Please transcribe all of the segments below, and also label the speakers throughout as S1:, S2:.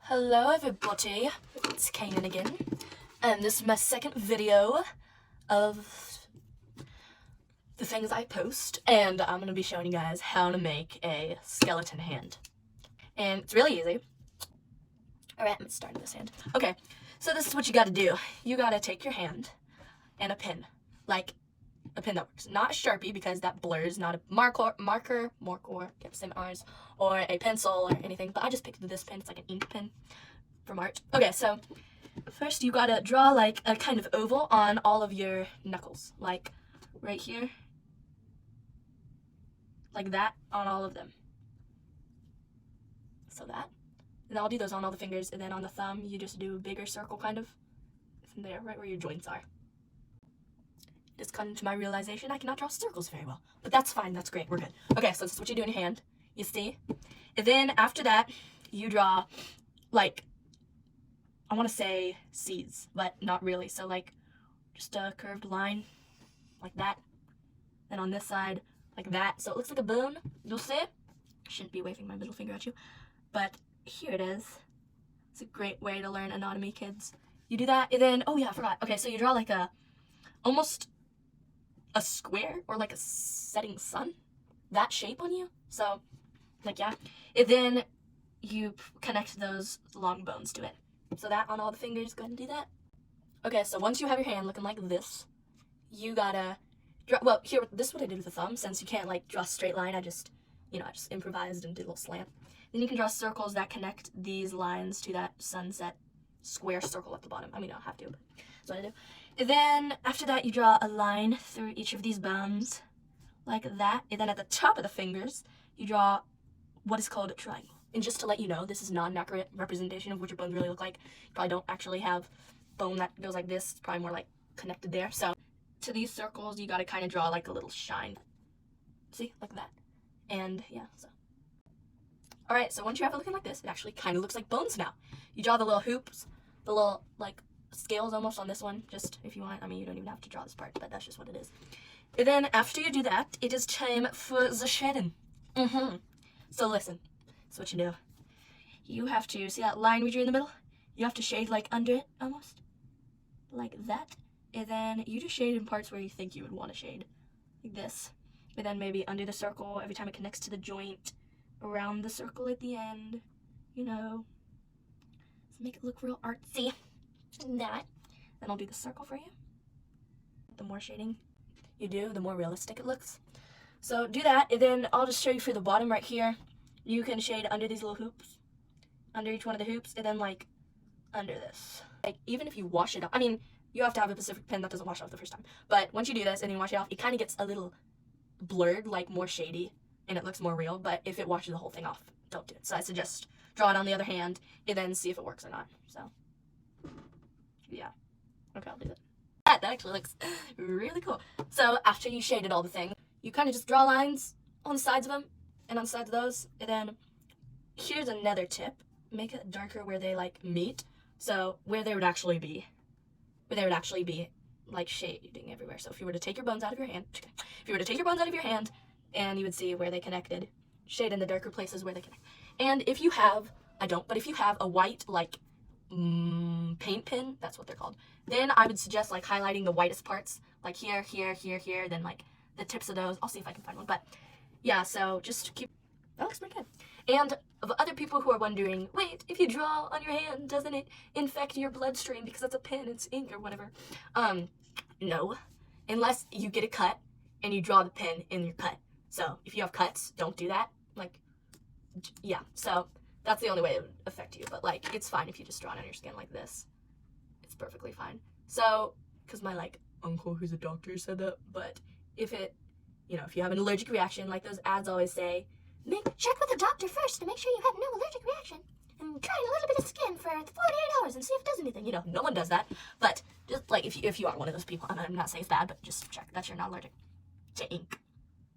S1: Hello everybody, it's Kanan again, and this is my second video of the things I post, and I'm going to be showing you guys how to make a skeleton hand. And it's really easy. Alright, let's start this hand. Okay, so this is what you gotta do. You gotta take your hand and a pin, like a pin that works. Not a Sharpie because that blurs, not a marker, get the same R's, or a pencil or anything, but I just picked this pen. It's like an ink pen from art. Okay, so first you gotta draw like a kind of oval on all of your knuckles, like right here, like that on all of them. So that. And I'll do those on all the fingers, and then on the thumb you just do a bigger circle kind of from there, right where your joints are. Just come to my realization I cannot draw circles very well, but that's fine, that's great, we're good. Okay, so this is what you do in your hand, you see? And then after that, you draw, like, I want to say C's, but not really. So like, just a curved line, like that. Then on this side, like that. So it looks like a bone, you'll see? Shouldn't be waving my middle finger at you, but here it is. It's a great way to learn anatomy, kids. You do that, and then, oh yeah, I forgot. Okay, so you draw like almost a square or like a setting sun, that shape on you. So like, yeah, and then you connect those long bones to it, so that on all the fingers. Go ahead and do that. Okay, so once you have your hand looking like this, you gotta draw, well, here, this is what I did with the thumb. Since you can't like draw a straight line, I just improvised and did a little slant. Then you can draw circles that connect these lines to that sunset square circle at the bottom. I mean, I don't have to, but that's what I do. And then after that, you draw a line through each of these bones, like that. And then at the top of the fingers, you draw what is called a triangle. And just to let you know, this is not an accurate representation of what your bones really look like. You probably don't actually have bone that goes like this. It's probably more like connected there. So to these circles, you gotta kind of draw like a little shine. See, like that. And yeah, so. Alright, so once you have it looking like this, it actually kind of looks like bones now. You draw the little hoops, the little like scales almost on this one, just if you want. I mean, you don't even have to draw this part, but that's just what it is. And then after you do that, it is time for the shading. So listen, that's what you do. You have to, see that line we drew in the middle? You have to shade like under it, almost. Like that. And then you just shade in parts where you think you would want to shade. Like this. And then maybe under the circle, every time it connects to the joint, around the circle at the end, you know. So make it look real artsy. That. Then I'll do the circle for you. The more shading you do, the more realistic it looks. So do that, and then I'll just show you for the bottom right here. You can shade under these little hoops, under each one of the hoops, and then like under this. Like even if you wash it off, I mean, you have to have a specific pen that doesn't wash off the first time. But once you do this and you wash it off, it kind of gets a little blurred, like more shady, and it looks more real. But if it washes the whole thing off, don't do it. So I suggest draw it on the other hand, and then see if it works or not. So yeah, okay, I'll do that. That actually looks really cool. So after you shaded all the thing, you kind of just draw lines on the sides of them and on the sides of those. And then here's another tip. Make it darker where they like meet. So where they would actually be like shading everywhere. So if you were to take your bones out of your hand, and you would see where they connected, shade in the darker places where they connect. And if you have, I don't, but if you have a white like paint pen, that's what they're called, then I would suggest like highlighting the whitest parts, like here, then like the tips of those. I'll see if I can find one, but yeah, so just keep, that looks pretty good. And of other people who are wondering, wait, if you draw on your hand, doesn't it infect your bloodstream because it's a pen, it's ink or whatever? No, unless you get a cut and you draw the pen in your cut. So if you have cuts, don't do that. Like, yeah, so that's the only way it would affect you, but like, it's fine if you just draw it on your skin like this. It's perfectly fine. So, because my like uncle who's a doctor said that, but if it, if you have an allergic reaction, like those ads always say, check with the doctor first to make sure you have no allergic reaction, and try a little bit of skin for 48 hours and see if it does anything. No one does that, but just like if you are one of those people, I'm not saying it's bad, but just check that you're not allergic to ink.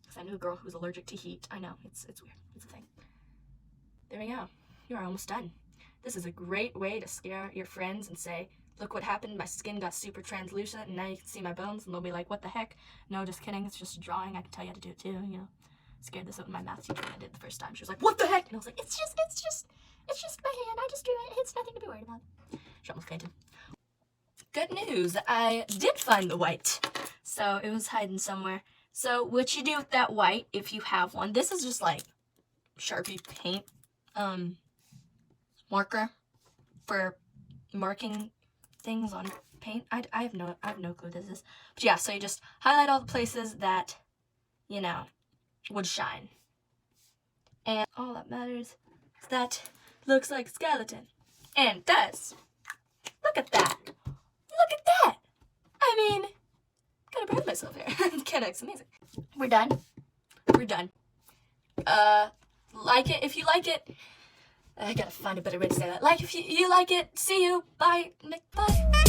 S1: Because I knew a girl who was allergic to heat. I know, it's weird, it's a thing. There we go. You are almost done. This is a great way to scare your friends and say, look what happened, my skin got super translucent and now you can see my bones, and they'll be like, what the heck? No, just kidding, it's just a drawing, I can tell you how to do it too, Scared this out with my math teacher when I did it the first time. She was like, what the heck? And I was like, it's just It's just my hand. I just drew it. It's nothing to be worried about. She almost fainted. Good news. I did find the white. So it was hiding somewhere. So what you do with that white, if you have one, this is just like Sharpie paint marker for marking things on paint. I have no clue what this is. But yeah, so you just highlight all the places that, you know, would shine. And all that matters is that looks like a skeleton. And it does. Look at that. Look at that. I mean, gotta proud of myself here. It's amazing. We're done. We're done. Like it if you like it. I gotta find a better way to say that. Like if you like it. See you. Bye. Bye.